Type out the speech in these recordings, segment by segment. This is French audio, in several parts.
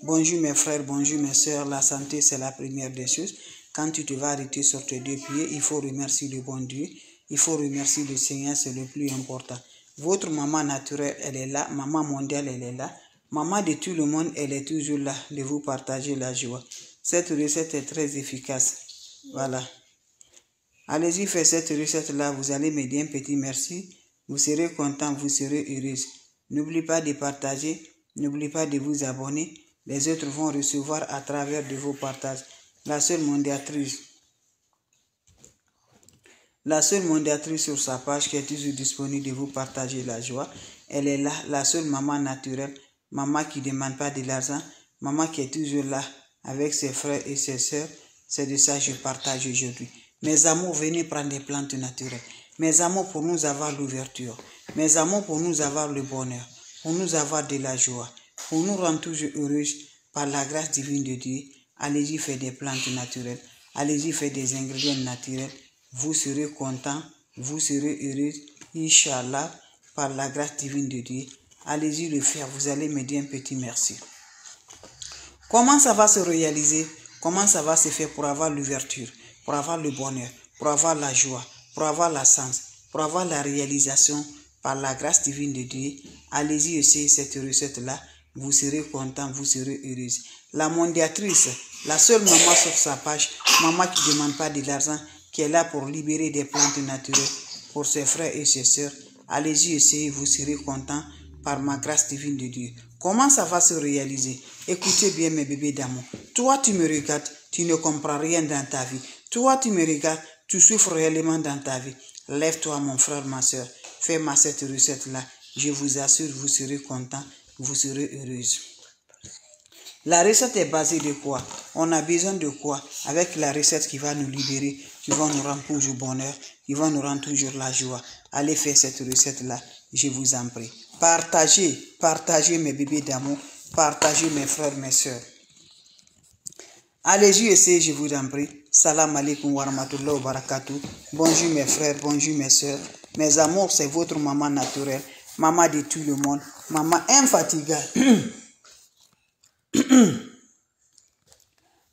Bonjour mes frères, bonjour mes soeurs. La santé, c'est la première des choses. Quand tu te vas arrêter sur tes deux pieds, il faut remercier le bon Dieu. Il faut remercier le Seigneur, c'est le plus important. Votre maman naturelle, elle est là. Maman mondiale, elle est là. Maman de tout le monde, elle est toujours là de vous partager la joie. Cette recette est très efficace. Voilà. Allez-y, faites cette recette-là. Vous allez me dire un petit merci. Vous serez content, vous serez heureuse. N'oubliez pas de partager. N'oubliez pas de vous abonner. Les autres vont recevoir à travers de vos partages. La seule mondiatrice sur sa page qui est toujours disponible de vous partager la joie. Elle est là, la seule maman naturelle. Maman qui ne demande pas de l'argent. Maman qui est toujours là avec ses frères et ses sœurs. C'est de ça que je partage aujourd'hui. Mes amours, venez prendre des plantes naturelles. Mes amours, pour nous avoir l'ouverture. Mes amours, pour nous avoir le bonheur. Pour nous avoir de la joie. Pour nous rendre toujours heureuses par la grâce divine de Dieu. Allez-y faire des plantes naturelles. Allez-y faire des ingrédients naturels. Vous serez content. Vous serez heureux. Inch'Allah, par la grâce divine de Dieu. Allez-y le faire. Vous allez me dire un petit merci. Comment ça va se réaliser? Comment ça va se faire pour avoir l'ouverture, pour avoir le bonheur, pour avoir la joie, pour avoir la sens, pour avoir la réalisation par la grâce divine de Dieu? Allez-y essayer cette recette-là. Vous serez content, vous serez heureuse. La mondiatrice, la seule maman sur sa page, maman qui ne demande pas de l'argent, qui est là pour libérer des plantes naturelles pour ses frères et ses sœurs. Allez-y essayer, vous serez content par ma grâce divine de Dieu. Comment ça va se réaliser? Écoutez bien mes bébés d'amour. Toi, tu me regardes, tu ne comprends rien dans ta vie. Toi, tu me regardes, tu souffres réellement dans ta vie. Lève-toi, mon frère, ma soeur. Fais-moi cette recette-là. Je vous assure, vous serez content, vous serez heureuse. La recette est basée de quoi? On a besoin de quoi? Avec la recette qui va nous libérer, qui va nous rendre toujours bonheur, qui va nous rendre toujours la joie. Allez faire cette recette-là, je vous en prie. Partagez mes bébés d'amour, partagez mes frères, mes soeurs. Allez-y, essayez, je vous en prie. Salam alaikum wa rahmatullahi wa barakatuh. Bonjour mes frères, bonjour mes soeurs. Mes amours, c'est votre maman naturelle, maman de tout le monde, maman infatigable.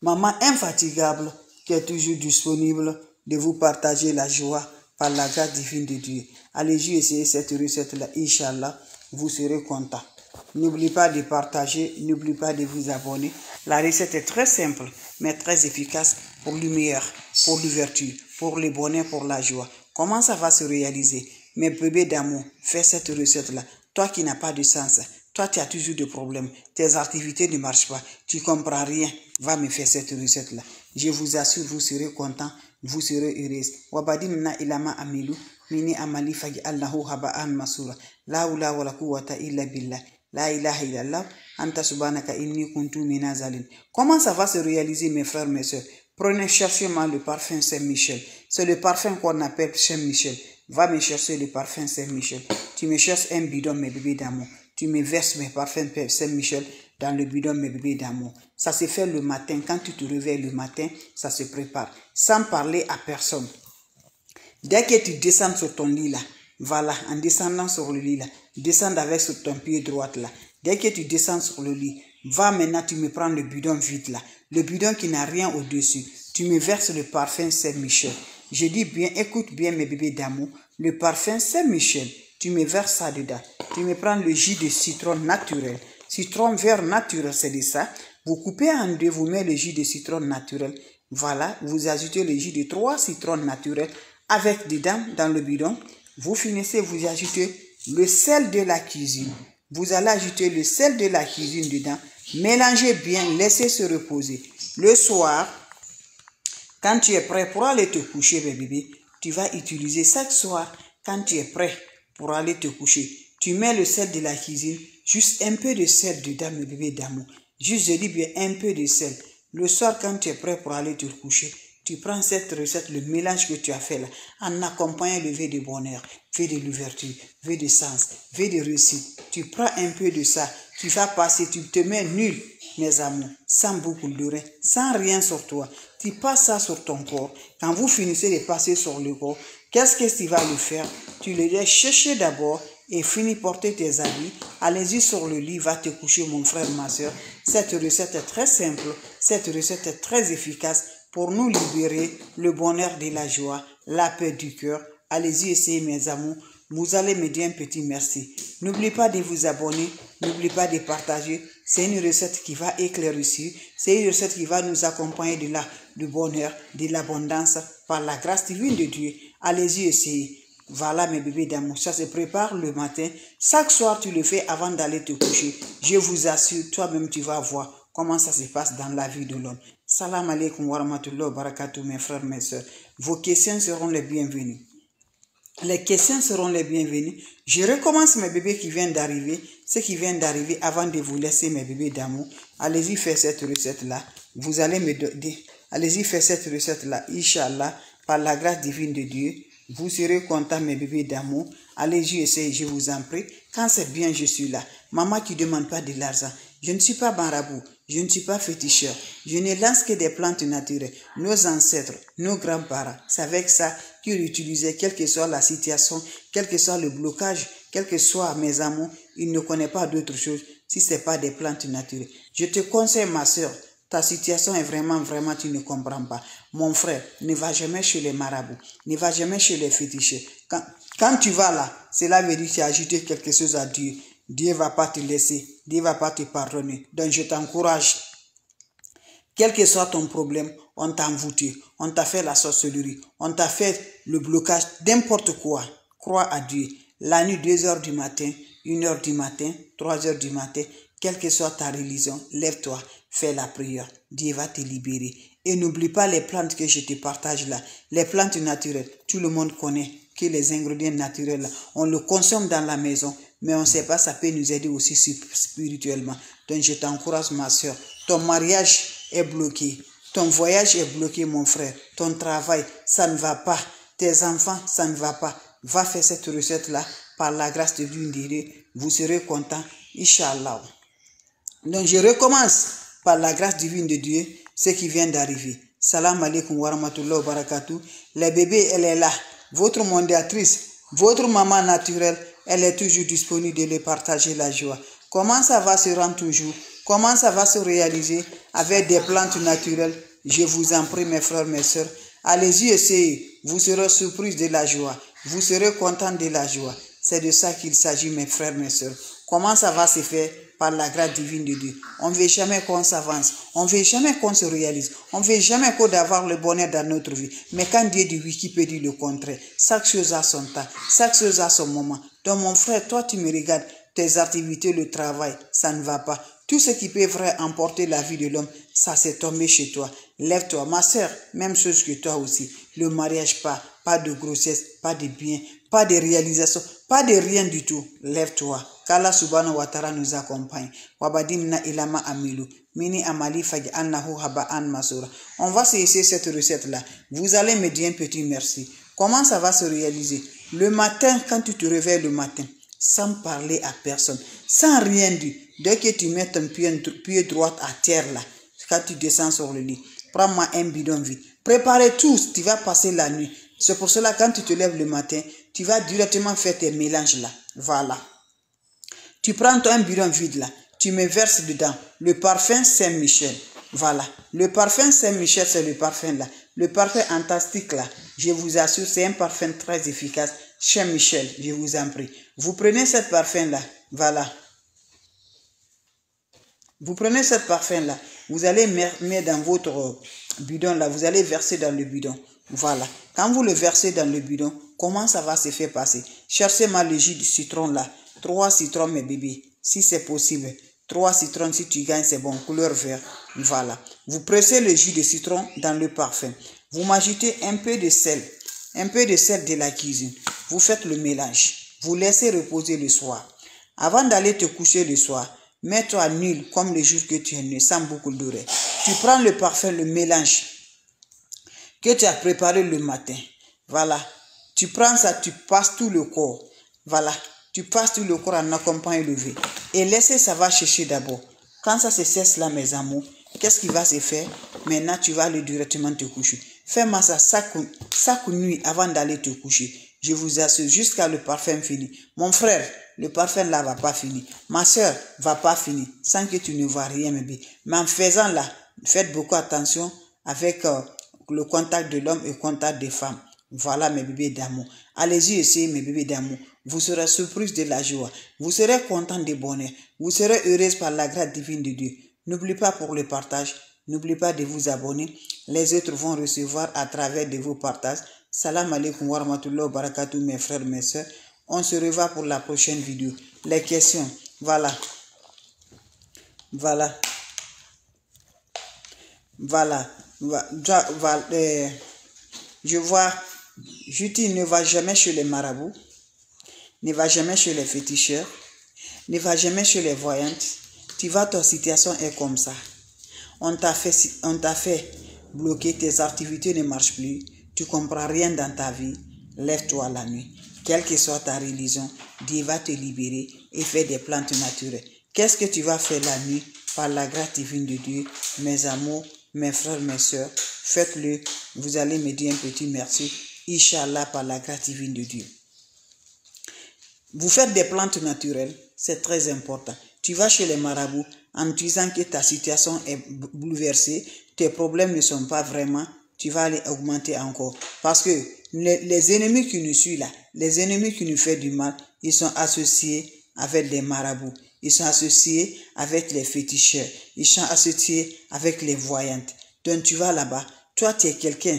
Maman infatigable qui est toujours disponible de vous partager la joie par la grâce divine de Dieu. Allez-y essayer cette recette-là, Inch'Allah, vous serez content. N'oubliez pas de partager, n'oubliez pas de vous abonner. La recette est très simple, mais très efficace pour le meilleur, pour l'ouverture, pour le bonheur, pour la joie. Comment ça va se réaliser? Mes bébés d'amour, fais cette recette-là. Toi qui n'as pas de sens, toi tu as toujours des problèmes, tes activités ne marchent pas, tu ne comprends rien, va me faire cette recette-là. Je vous assure, vous serez content, vous serez heureuse. Wabadinna ilama amilu, mini amali fagi allahu haba'an masura. La ula wa la quwwata illa billah. La ilaha illallah, anta subhanaka inni kuntu minazalin. Comment ça va se réaliser, mes frères, mes soeurs? Prenez, cherchez-moi le parfum Saint-Michel. C'est le parfum qu'on appelle Saint-Michel. Va me chercher le parfum Saint-Michel. Tu me cherches un bidon, mes bébés d'amour. Tu me verses mes parfums Saint-Michel dans le bidon, mes bébés d'amour. Ça se fait le matin. Quand tu te réveilles le matin, ça se prépare. Sans parler à personne. Dès que tu descends sur ton lit là, voilà, en descendant sur le lit là, descends avec sur ton pied droit là. Dès que tu descends sur le lit, va maintenant, tu me prends le bidon vide là. Le bidon qui n'a rien au-dessus. Tu me verses le parfum Saint-Michel. Je dis bien, écoute bien mes bébés d'amour. Le parfum Saint-Michel, tu me verses ça dedans. Tu me prends le jus de citron naturel. Citron vert naturel, c'est de ça. Vous coupez en deux, vous mettez le jus de citron naturel. Voilà, vous ajoutez le jus de 3 citrons naturels avec dedans, dans le bidon. Vous finissez, vous ajoutez le sel de la cuisine. Vous allez ajouter le sel de la cuisine dedans. Mélangez bien, laissez se reposer. Le soir, quand tu es prêt pour aller te coucher, bébé, tu vas utiliser chaque soir, quand tu es prêt pour aller te coucher, tu mets le sel de la cuisine, juste un peu de sel dedans, mes bébés d'amour. Juste, je dis bien, un peu de sel. Le soir, quand tu es prêt pour aller te coucher, tu prends cette recette, le mélange que tu as fait là, en accompagnant le vœu de bonheur, vœu de l'ouverture, vœu de sens, vœu de réussite. Tu prends un peu de ça, tu vas passer, tu te mets nul, mes amours, sans beaucoup d'oreilles, sans rien sur toi. Tu passes ça sur ton corps. Quand vous finissez de passer sur le corps, qu'est-ce que tu vas le faire? Tu le laisses sécher d'abord et finis porter tes habits. Allez-y sur le lit, va te coucher mon frère, ma soeur. Cette recette est très simple, cette recette est très efficace pour nous libérer le bonheur de la joie, la paix du cœur. Allez-y essayer mes amours. Vous allez me dire un petit merci. N'oubliez pas de vous abonner, n'oubliez pas de partager. C'est une recette qui va éclaircir, c'est une recette qui va nous accompagner du bonheur, de l'abondance, par la grâce divine de Dieu. Allez-y essayer. Voilà mes bébés d'amour, ça se prépare le matin. Chaque soir tu le fais avant d'aller te coucher. Je vous assure, toi-même tu vas voir comment ça se passe dans la vie de l'homme. Salam alaikum wa rahmatullahi wa barakatuh mes frères, mes soeurs. Vos questions seront les bienvenues. Les questions seront les bienvenues. Je recommence mes bébés qui viennent d'arriver. Ceux qui viennent d'arriver, avant de vous laisser mes bébés d'amour, allez-y faire cette recette-là. Vous allez me donner. Allez-y faire cette recette-là. Inch'Allah, par la grâce divine de Dieu, vous serez contents mes bébés d'amour. Allez-y essayer, je vous en prie. Quand c'est bien, je suis là. Maman qui ne demande pas de l'argent. Je ne suis pas marabout. Je ne suis pas féticheur. Je ne lance que des plantes naturelles. Nos ancêtres, nos grands-parents, c'est avec ça qu'ils utilisaient, quelle que soit la situation, quel que soit le blocage, quel que soit mes amours, ils ne connaissent pas d'autre chose si ce n'est pas des plantes naturelles. Je te conseille, ma soeur, ta situation est vraiment, tu ne comprends pas. Mon frère, ne va jamais chez les marabouts, ne va jamais chez les féticheurs. Quand tu vas là, cela veut dire que tu as ajouté quelque chose à Dieu. Dieu ne va pas te laisser, Dieu ne va pas te pardonner. Donc je t'encourage, quel que soit ton problème, on t'a envoûté, on t'a fait la sorcellerie, on t'a fait le blocage, n'importe quoi. Crois à Dieu. La nuit, 2 h du matin, 1 h du matin, 3 h du matin, quelle que soit ta religion, lève-toi, fais la prière. Dieu va te libérer. Et n'oublie pas les plantes que je te partage là. Les plantes naturelles, tout le monde connaît que les ingrédients naturels là, on le consomme dans la maison, mais on ne sait pas, ça peut nous aider aussi spirituellement. Donc je t'encourage ma soeur, ton mariage est bloqué, ton voyage est bloqué mon frère, ton travail, ça ne va pas, tes enfants, ça ne va pas. Va faire cette recette là, par la grâce de Dieu, vous serez content, Inch'Allah. Donc je recommence par la grâce divine de Dieu, ce qui vient d'arriver. Salam alaikum wa rahmatullahi wa barakatuh. Les bébés, elle est là. Votre mondiatrice, votre maman naturelle, elle est toujours disponible de les partager la joie. Comment ça va se rendre toujours? Comment ça va se réaliser avec des plantes naturelles? Je vous en prie mes frères, mes soeurs. Allez-y essayer. Vous serez surpris de la joie. Vous serez content de la joie. C'est de ça qu'il s'agit mes frères, mes soeurs. Comment ça va se faire? Par la grâce divine de Dieu. On ne veut jamais qu'on s'avance. On ne veut jamais qu'on se réalise. On ne veut jamais qu'on d'avoir le bonheur dans notre vie. Mais quand Dieu dit oui, qui peut dire le contraire? Chaque chose a son temps. Chaque chose a son moment. Donc mon frère, toi tu me regardes. Tes activités, le travail, ça ne va pas. Tout ce qui peut vraiment emporter la vie de l'homme, ça s'est tombé chez toi. Lève-toi. Ma soeur, même chose que toi aussi. Le mariage, pas de grossesse, pas de bien, pas de réalisation, pas de rien du tout. Lève-toi. Qu'Allah subhanahu wa ta'ala nous accompagne. Wabadimna ilama amilu. Mini amali faj annahu haba'an masura. On va essayer cette recette-là. Vous allez me dire un petit merci. Comment ça va se réaliser? Le matin, quand tu te réveilles le matin, sans parler à personne, sans rien dire, dès que tu mets ton pied droit à terre là, quand tu descends sur le lit, prends-moi un bidon vide. Préparez tout, tu vas passer la nuit. C'est pour cela quand tu te lèves le matin, tu vas directement faire tes mélanges là. Voilà. Tu prends un bidon vide là, tu me verses dedans le parfum Saint-Michel. Voilà. Le parfum Saint-Michel, c'est le parfum là. Le parfum fantastique là, je vous assure, c'est un parfum très efficace. Saint-Michel, je vous en prie. Vous prenez cette parfum là, voilà. Vous prenez cette parfum là, vous allez mettre dans votre bidon là, vous allez verser dans le bidon. Voilà. Quand vous le versez dans le bidon, comment ça va se faire passer? Cherchez-moi le jus du citron là. 3 citrons mes bébés, si c'est possible. 3 citrons, si tu gagnes, c'est bon, couleur vert. Voilà. Vous pressez le jus de citron dans le parfum. Vous m'ajoutez un peu de sel de la cuisine. Vous faites le mélange. Vous laissez reposer le soir. Avant d'aller te coucher le soir, mets-toi nul comme le jour que tu es né, sans beaucoup d'oreilles. Tu prends le parfum, le mélange que tu as préparé le matin. Voilà. Tu prends ça, tu passes tout le corps. Voilà. Tu passes tout le corps en accompagnant le lever. Et laissez ça va chercher d'abord. Quand ça se cesse là, mes amours, qu'est-ce qui va se faire? Maintenant, tu vas aller directement te coucher. Fais-moi ça chaque nuit avant d'aller te coucher. Je vous assure, jusqu'à le parfum fini. Mon frère, le parfum là va pas finir. Ma soeur va pas finir sans que tu ne vois rien, mes bébés. Mais en faisant là, faites beaucoup attention avec le contact de l'homme et le contact des femmes. Voilà mes bébés d'amour. Allez-y essayer mes bébés d'amour. Vous serez surprise de la joie. Vous serez content de bonheur. Vous serez heureuse par la grâce divine de Dieu. N'oubliez pas pour le partage. N'oubliez pas de vous abonner. Les autres vont recevoir à travers de vos partages. Salam alaikum wa rahmatullahi wa barakatuh mes frères, mes soeurs. On se revoit pour la prochaine vidéo. Les questions. Voilà. Je vois, Juti ne va jamais chez les marabouts, ne va jamais chez les féticheurs, ne va jamais chez les voyantes. Tu vois, ta situation est comme ça. On t'a fait bloquer, tes activités ne marchent plus, tu comprends rien dans ta vie. Lève-toi la nuit. Quelle que soit ta religion, Dieu va te libérer et faire des plantes naturelles. Qu'est-ce que tu vas faire la nuit? Par la grâce divine de Dieu, mes amours, mes frères, mes soeurs, faites-le. Vous allez me dire un petit merci. Inch'Allah, par la grâce divine de Dieu. Vous faites des plantes naturelles, c'est très important. Tu vas chez les marabouts en disant que ta situation est bouleversée, tes problèmes ne sont pas vraiment, tu vas aller augmenter encore. Parce que les ennemis qui nous suivent là, les ennemis qui nous font du mal, ils sont associés avec les marabouts. Ils sont associés avec les féticheurs. Ils sont associés avec les voyantes. Donc tu vas là-bas. Toi, tu es quelqu'un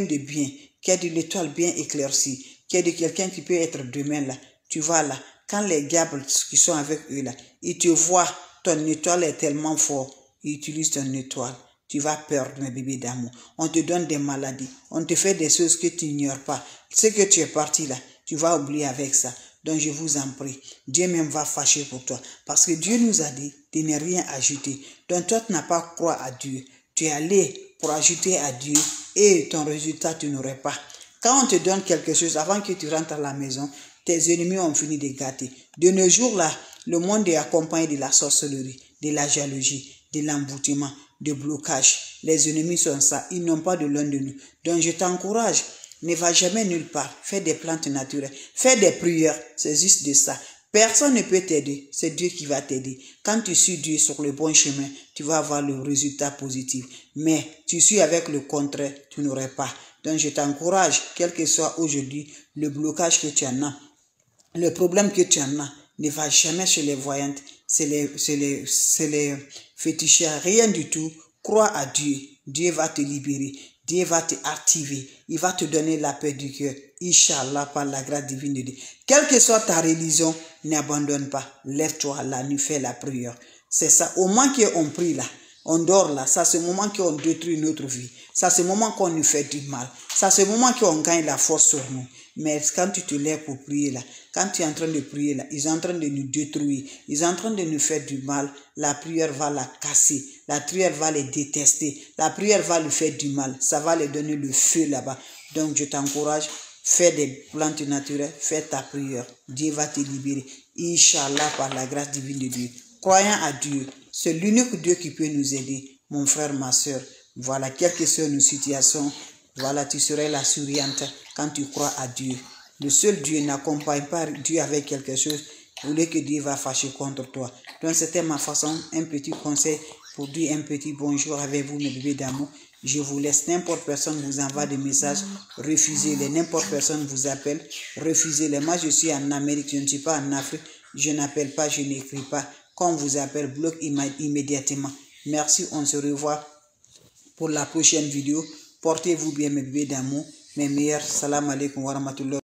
de bien, qui a de l'étoile bien éclaircie, qui est de quelqu'un qui peut être demain là. Tu vas là. Quand les diables qui sont avec eux là, ils te voient, ton étoile est tellement fort, ils utilisent ton étoile. Tu vas perdre, mes bébés d'amour. On te donne des maladies. On te fait des choses que tu n'ignores pas. Ce que tu es parti là, tu vas oublier avec ça. Donc je vous en prie, Dieu même va fâcher pour toi. Parce que Dieu nous a dit de ne rien ajouter. Donc toi, tu n'as pas croire à Dieu. Tu es allé pour ajouter à Dieu et ton résultat, tu n'aurais pas. Quand on te donne quelque chose, avant que tu rentres à la maison, tes ennemis ont fini de gâter. De nos jours là, le monde est accompagné de la sorcellerie, de la jalousie, de l'emboutement, de blocage. Les ennemis sont ça, ils n'ont pas de l'un de nous. Donc je t'encourage. Ne va jamais nulle part. Fais des plantes naturelles. Fais des prières. C'est juste de ça. Personne ne peut t'aider. C'est Dieu qui va t'aider. Quand tu suis Dieu sur le bon chemin, tu vas avoir le résultat positif. Mais tu suis avec le contraire, tu n'aurais pas. Donc je t'encourage, quel que soit aujourd'hui le blocage que tu en as, le problème que tu en as, ne va jamais chez les voyantes. C'est les féticheurs. Rien du tout. Crois à Dieu. Dieu va te libérer. Dieu va te activer. Il va te donner la paix du cœur. Inch'Allah, par la grâce divine de Dieu. Quelle que soit ta religion, n'abandonne pas. Lève-toi la nuit, fais la prière. C'est ça. Au moment qu'on prie là, on dort là, ça c'est le moment qu'on détruit notre vie. Ça c'est le moment qu'on nous fait du mal. Ça c'est le moment qu'on gagne la force sur nous. Mais quand tu te lèves pour prier là, quand tu es en train de prier là, ils sont en train de nous détruire. Ils sont en train de nous faire du mal. La prière va la casser. La prière va les détester. La prière va lui faire du mal. Ça va lui donner le feu là-bas. Donc je t'encourage, fais des plantes naturelles, fais ta prière. Dieu va te libérer. Inch'Allah, par la grâce divine de Dieu. Croyant à Dieu, c'est l'unique Dieu qui peut nous aider. Mon frère, ma soeur, voilà, quelles que soient nos situations, voilà, tu serais la souriante quand tu crois à Dieu. Le seul Dieu n'accompagne pas Dieu avec quelque chose, vous voulez que Dieu va fâcher contre toi. Donc c'était ma façon, un petit conseil pour dire un petit bonjour avec vous, mes bébés d'amour. Je vous laisse, n'importe personne vous envoie des messages, refusez-les. N'importe personne vous appelle, refusez-les. Moi, je suis en Amérique, je ne suis pas en Afrique. Je n'appelle pas, je n'écris pas. Quand on vous appelle, bloque immédiatement. Merci, on se revoit pour la prochaine vidéo. Portez-vous bien, mes bébés d'amour. Mes meilleurs, salam alaikum wa rahmatullah.